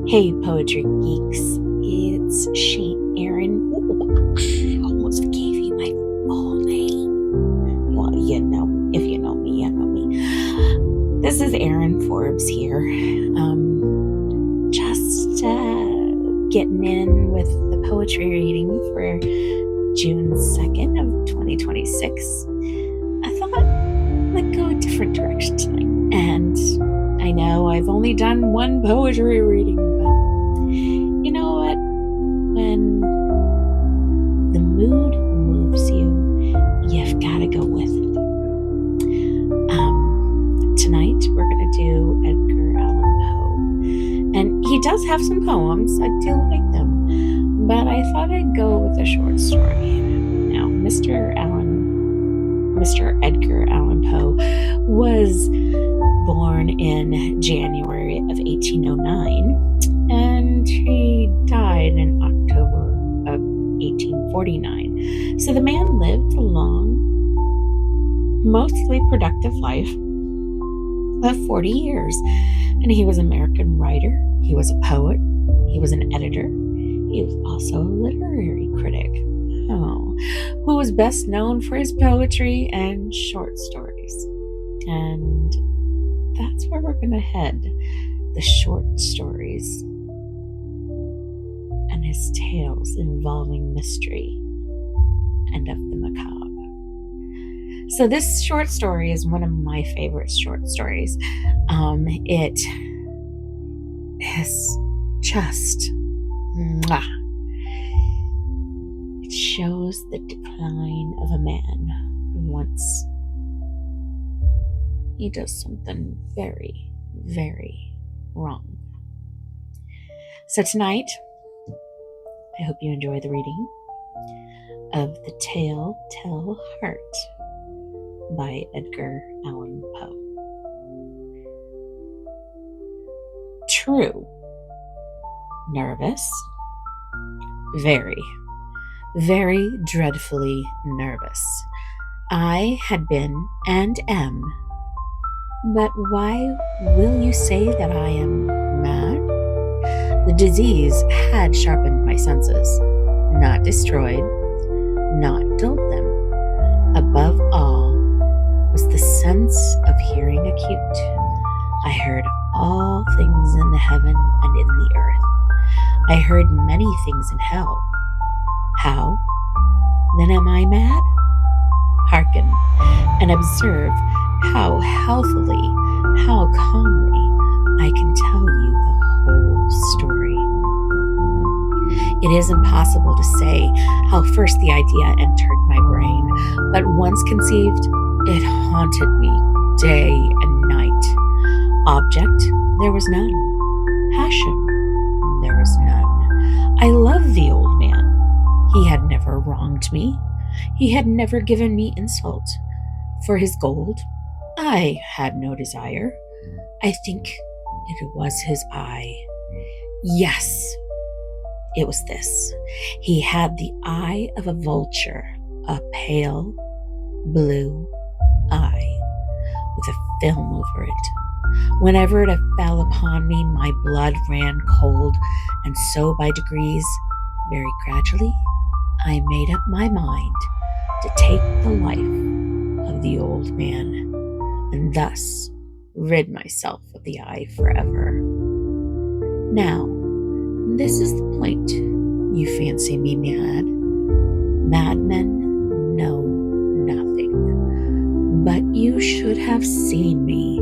Hey, poetry geeks, it's she, Erin. Ooh, almost gave you my full name. Well, if you know me, you know me. This is Erin Forbes here. Just getting in with the poetry reading for June 2nd of 2026. I thought I'd go a different direction tonight. And I know I've only done one poetry reading, but you know what? When the mood moves you, you've got to go with it. Tonight we're going to do Edgar Allan Poe. And he does have some poems. I do like them. But I thought I'd go with a short story. Now, Mr. Edgar Allan Poe was born in January of 1809, and he died in October of 1849. So the man lived a long, mostly productive life of 40 years. And he was an American writer, he was a poet, he was an editor, he was also a literary critic, who was best known for his poetry and short stories. And that's where we're going to head, the short stories and his tales involving mystery and of the macabre. So this short story is one of my favorite short stories. It is just it shows the decline of a man once he does something very, very wrong. So tonight, I hope you enjoy the reading of The Tell-Tale Heart by Edgar Allan Poe. True. Nervous. Very, very dreadfully nervous. I had been and am. But why will you say that I am mad? The disease had sharpened my senses, not destroyed, not dulled them. Above all was the sense of hearing acute. I heard all things in the heaven and in the earth. I heard many things in hell. How? Then am I mad? Hearken and observe how healthily, how calmly I can tell you the whole story. It is impossible to say how first the idea entered my brain, but once conceived, it haunted me day and night. Object, there was none. Passion, there was none. I loved the old man. He had never wronged me. He had never given me insult. For his gold, I had no desire. I think it was his eye. Yes, it was this. He had the eye of a vulture, a pale blue eye with a film over it. Whenever it fell upon me, my blood ran cold, and so by degrees, very gradually, I made up my mind to take the life of the old man, and thus rid myself of the eye forever. Now, this is the point. You fancy me mad? Madmen know nothing. But you should have seen me.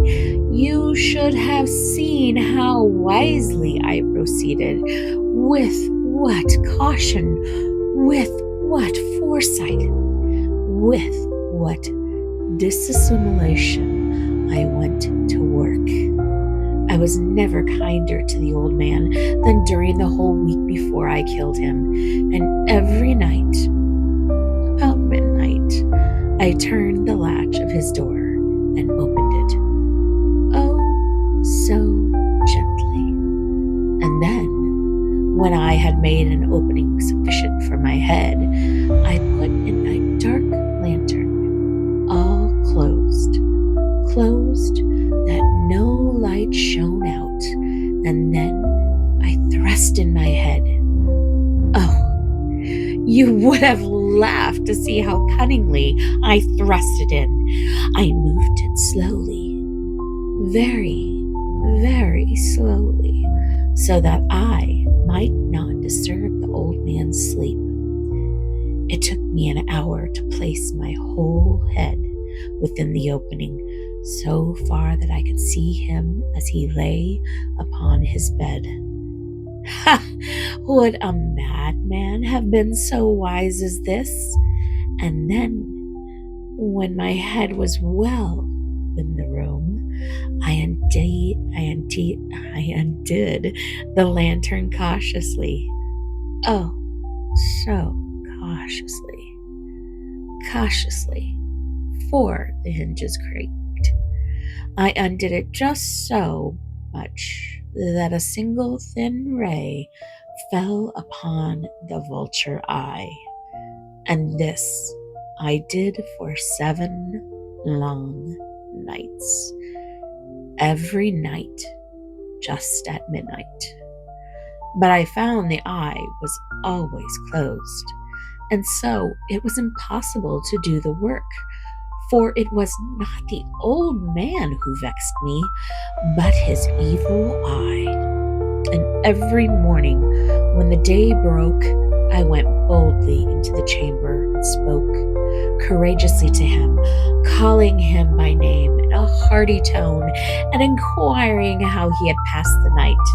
You should have seen how wisely I proceeded, with what caution, with what foresight, with what dissimulation I went to work. I was never kinder to the old man than during the whole week before I killed him, and every night, about midnight, I turned the latch of his door and opened it. Oh, so gently. And then, when I had made an opening sufficient for my head, I put in a dark lantern, all closed, that no light shone out, and then I You would have laughed to see how cunningly I thrust it in. I moved it slowly, very, very slowly, so that I might not disturb the old man's sleep. It took me an hour to place my whole head within the opening, so far that I could see him as he lay upon his bed. Ha! Would a madman have been so wise as this? And then, when my head was well in the room, I undid the lantern cautiously. Oh, so cautiously, for the hinges creaked. I undid it just so much that a single thin ray fell upon the vulture eye, and this I did for 7 long nights, every night just at midnight. But I found the eye was always closed, and so it was impossible to do the work, for it was not the old man who vexed me, but his evil eye. And every morning when the day broke, I went boldly into the chamber and spoke courageously to him, calling him by name in a hearty tone and inquiring how he had passed the night.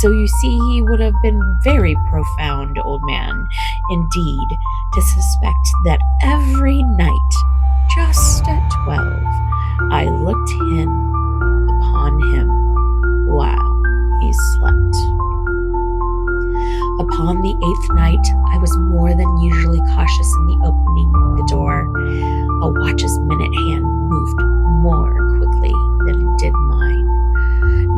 So you see, he would have been very profound, old man, indeed, to suspect that every night, just at 12, I looked in upon him while he slept. Upon the 8th night, I was more than usually cautious in the opening the door. A watch's minute hand moved more quickly than it did mine.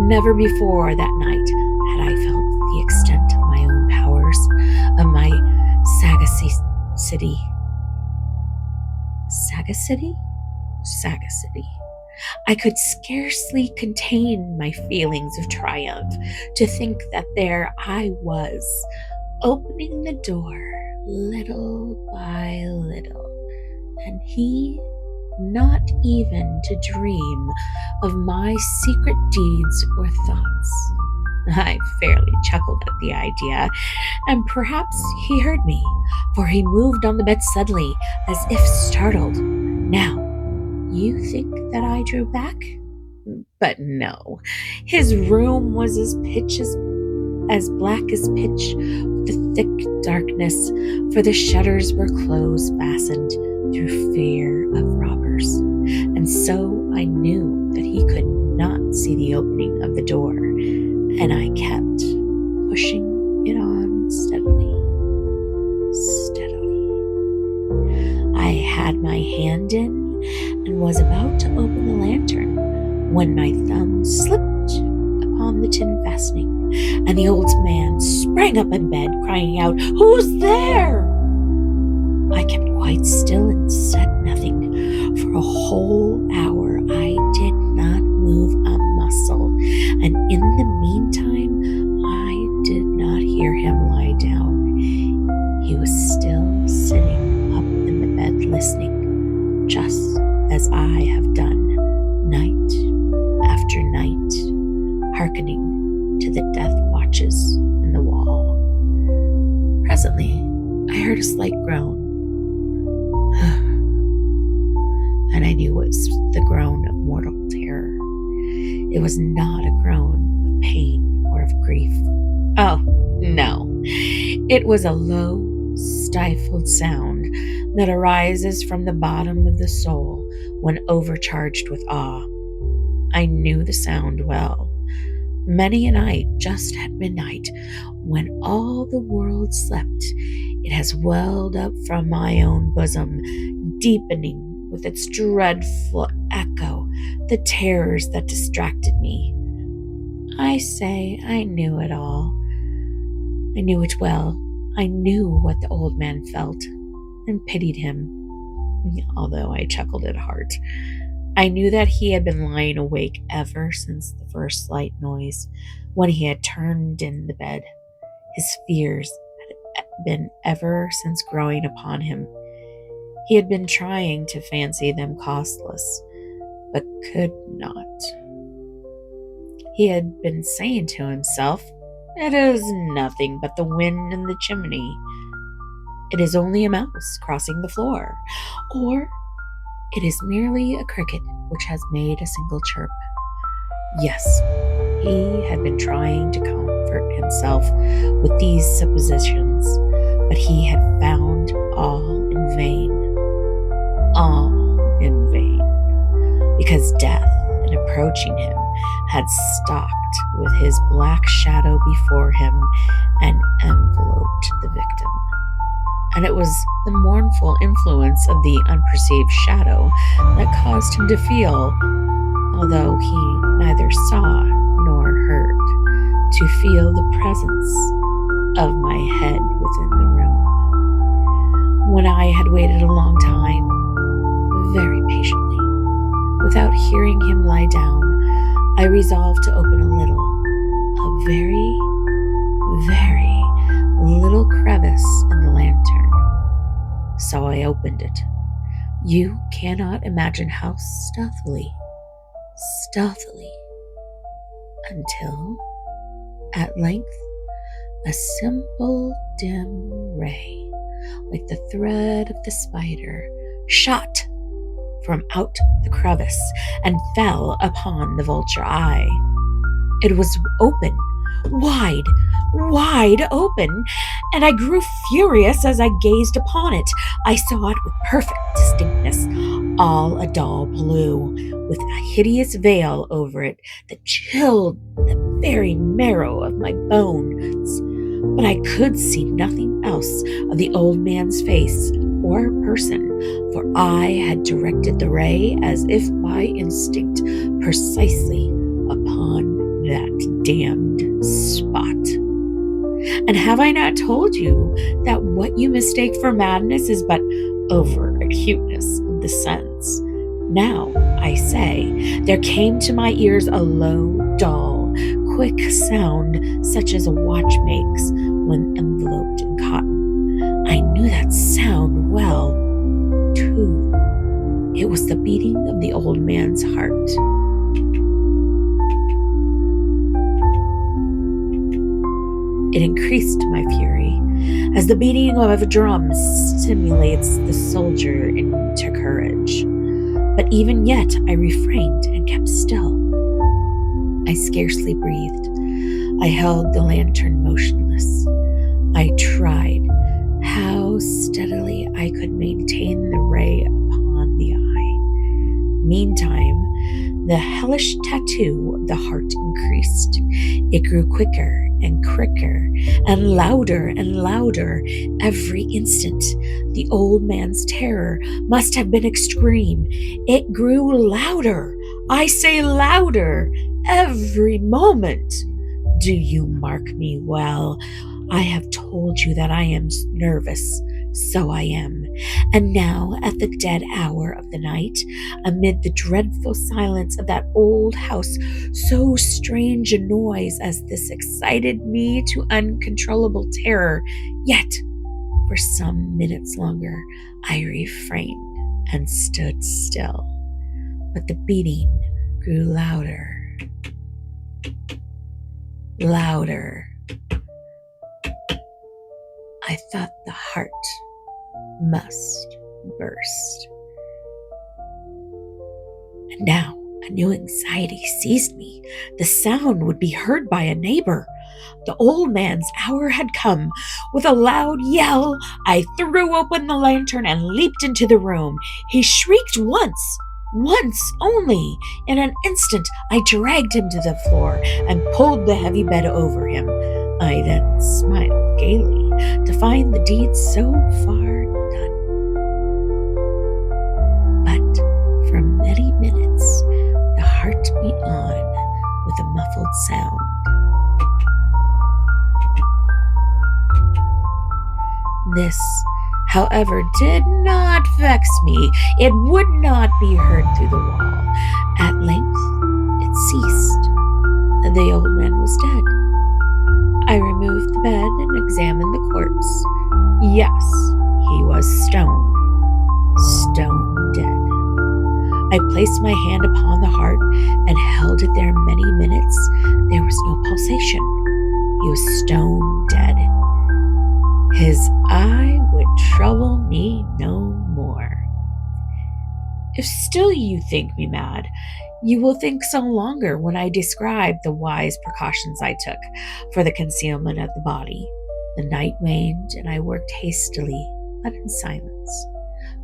Never before that night had I felt the extent of my own powers, of my sagacity. Sagacity. I could scarcely contain my feelings of triumph to think that there I was, opening the door little by little, and he not even to dream of my secret deeds or thoughts. I fairly chuckled at the idea, and perhaps he heard me, for he moved on the bed suddenly, as if startled. Now, you think that I drew back? But no. His room was as black as pitch, with the thick darkness, for the shutters were close fastened through fear of robbers, and so I knew that he could not see the opening of the door, and I kept pushing it on steadily. I had my hand in and was about to open the lantern when my thumb slipped upon the tin fastening, and the old man sprang up in bed, crying out, "Who's there?" I kept quite still and said nothing. For a whole hour I did not move a muscle, and in the meantime I did not hear him lie down. He was still sitting up in the bed listening, just as I have done night after night, hearkening to the death watches in the wall. Presently I heard a slight groan, and I knew it was the groan of mortal terror. It was not a groan of pain or of grief. Oh, no. It was a low, stifled sound that arises from the bottom of the soul when overcharged with awe. I knew the sound well. Many a night, just at midnight, when all the world slept, it has welled up from my own bosom, deepening with its dreadful echo the terrors that distracted me. I say I knew it all. I knew it well. I knew what the old man felt and pitied him, although I chuckled at heart. I knew that he had been lying awake ever since the first slight noise, when he had turned in the bed. His fears been ever since growing upon him. He had been trying to fancy them costless, but could not. He had been saying to himself, "It is nothing but the wind in the chimney. It is only a mouse crossing the floor, or it is merely a cricket which has made a single chirp." Yes, he had been trying to comfort himself with these suppositions, but he had found all in vain. All in vain, because death, in approaching him, had stalked with his black shadow before him and enveloped the victim. And it was the mournful influence of the unperceived shadow that caused him to feel, although he neither saw nor heard, to feel the presence of my head within the room. When I had waited a long time, very patiently, without hearing him lie down, I resolved to open a very, very little crevice in the lantern. So I opened it. You cannot imagine how stealthily, until, at length, a simple dim ray, like the thread of the spider, shot from out the crevice and fell upon the vulture eye. It was open, wide open, and I grew furious as I gazed upon it. I saw it with perfect distinctness, all a dull blue, with a hideous veil over it that chilled the very marrow of my bones. But I could see nothing else of the old man's face or person, for I had directed the ray as if by instinct precisely upon that damned spot. And have I not told you that what you mistake for madness is but over acuteness of the sense? Now, I say, there came to my ears a low, dull, quick sound such as a watch makes when enveloped in cotton. I knew that sound well, too. It was the beating of the old man's heart. It increased my fury, as the beating of a drum stimulates the soldier into courage. But even yet I refrained and kept still. I scarcely breathed. I held the lantern motionless. I tried how steadily I could maintain the ray upon the eye. Meantime, the hellish tattoo of the heart increased. It grew quicker and quicker and louder every instant. The old man's terror must have been extreme. It grew louder, I say louder, every moment. Do you mark me well? I have told you that I am nervous. So I am. And now, at the dead hour of the night, amid the dreadful silence of that old house, so strange a noise as this excited me to uncontrollable terror. Yet, for some minutes longer, I refrained and stood still. But the beating grew louder. I thought the heart must burst. And now a new anxiety seized me. The sound would be heard by a neighbor. The old man's hour had come. With a loud yell, I threw open the lantern and leaped into the room. He shrieked once only. In an instant, I dragged him to the floor and pulled the heavy bed over him. I then smiled gaily to find the deed so far done. But for many minutes, the heart beat on with a muffled sound. This, however, did not vex me. It would not be heard through the wall. At length, it ceased. The old man was dead. I removed the bed and examined the corpse. Yes, he was stone dead. I placed my hand upon the heart and held it there many minutes. There was no pulsation. He was stone dead. His eye would trouble me no more. If still you think me mad, you will think so longer when I describe the wise precautions I took for the concealment of the body. The night waned, and I worked hastily, but in silence.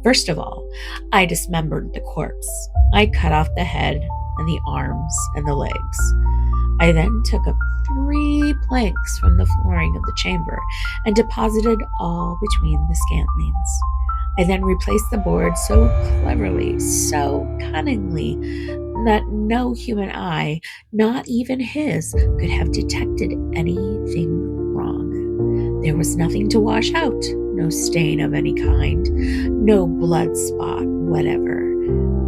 First of all, I dismembered the corpse. I cut off the head and the arms and the legs. I then took up 3 planks from the flooring of the chamber and deposited all between the scantlings. I then replaced the board so cleverly, so cunningly, that no human eye, not even his, could have detected anything wrong. There was nothing to wash out, no stain of any kind, no blood spot whatever.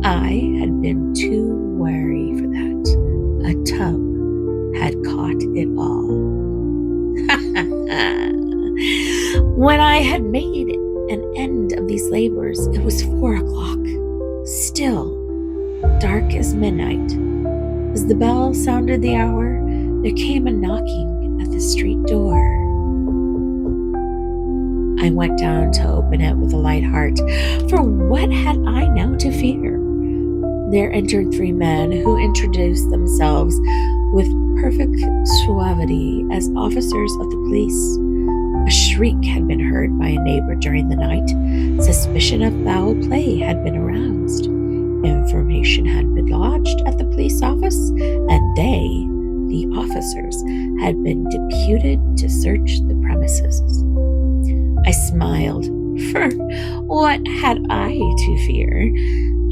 I had been too wary for that. A tub had caught it all. When I had made an end of these labors, it was 4 o'clock, still dark as midnight. As the bell sounded the hour, there came a knocking at the street door. I went down to open it with a light heart, for what had I now to fear? There entered 3 men who introduced themselves with perfect suavity as officers of the police. A shriek had been heard by a neighbor during the night. Suspicion of foul play had been aroused. Information had been lodged at the police office, and they, the officers, had been deputed to search the premises. I smiled, for what had I to fear?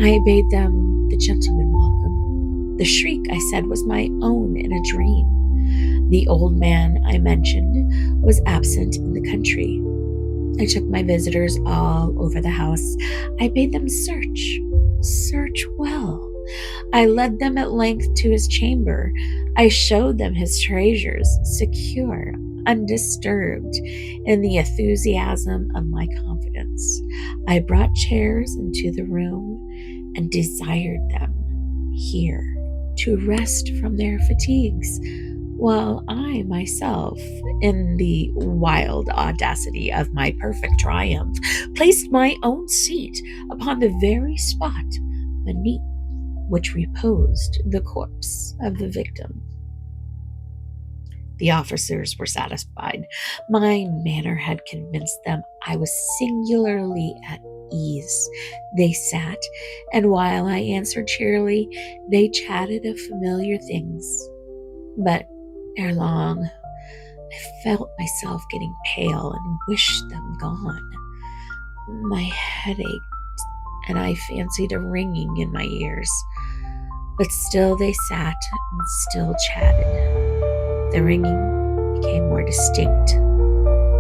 I bade them the gentleman welcome. The shriek, I said, was my own in a dream. The old man I mentioned was absent in the country. I took my visitors all over the house. I bade them search well. I led them at length to his chamber. I showed them his treasures, secure, undisturbed in the enthusiasm of my confidence. I brought chairs into the room and desired them here to rest from their fatigues, while I myself, in the wild audacity of my perfect triumph, placed my own seat upon the very spot beneath which reposed the corpse of the victim. The officers were satisfied. My manner had convinced them I was singularly at ease. They sat, and while I answered cheerily, they chatted of familiar things. But ere long, I felt myself getting pale and wished them gone. My head ached, and I fancied a ringing in my ears. But still they sat and still chatted. The ringing became more distinct.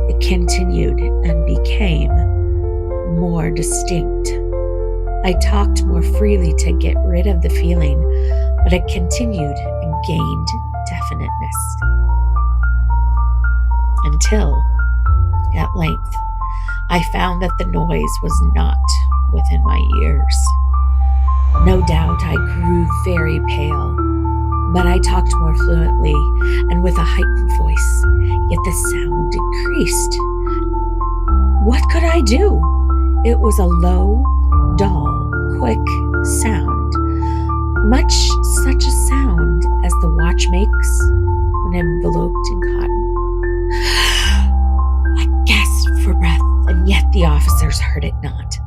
It continued and became more distinct. I talked more freely to get rid of the feeling, but it continued and gained definiteness. Until, at length, I found that the noise was not within my ears. No doubt I grew very pale, but I talked more fluently and with a heightened voice, yet the sound increased. What could I do? It was a low, dull, quick sound, much such a sound as the watch makes when enveloped in cotton. I gasped for breath, and yet the officers heard it not.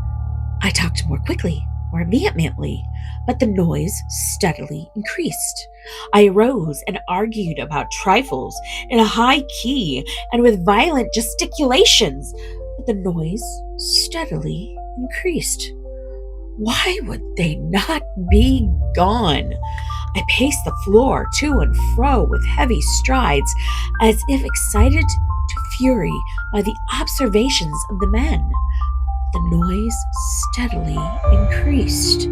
I talked more quickly, more vehemently, but the noise steadily increased. I rose and argued about trifles in a high key and with violent gesticulations, but the noise steadily increased. Why would they not be gone? I paced the floor to and fro with heavy strides, as if excited to fury by the observations of the men. The noise steadily increased.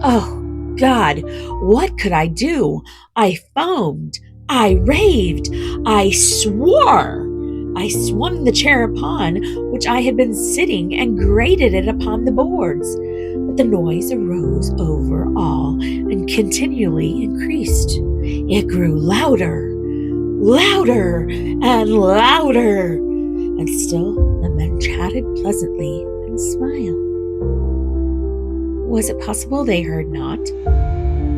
Oh, God, what could I do? I foamed. I raved. I swore. I swung the chair upon which I had been sitting and grated it upon the boards, but the noise arose over all and continually increased. It grew louder, louder, and louder, and still the men chatted pleasantly and smiled. Was it possible they heard not?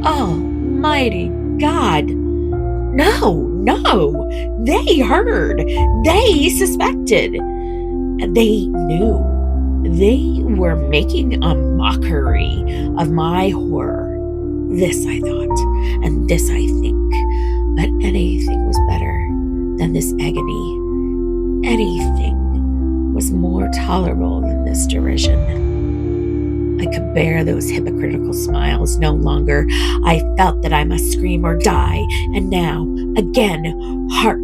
Almighty God! No, they heard, they suspected, they knew. They were making a mockery of my horror. This I thought, and this I think, but anything was better than this agony. Anything was more tolerable than this derision. I could bear those hypocritical smiles no longer. I felt that I must scream or die, and now, again, hark,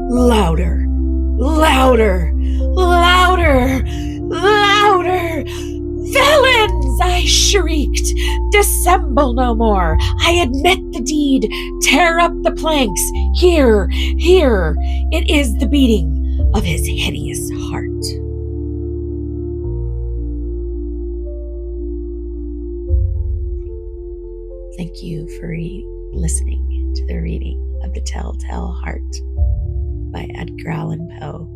louder, louder, louder, louder! Villains! I shrieked. Dissemble no more. I admit the deed. Tear up the planks. Here, it is the beating of his hideous heart. Thank you for listening to the reading of The Telltale Heart by Edgar Allan Poe.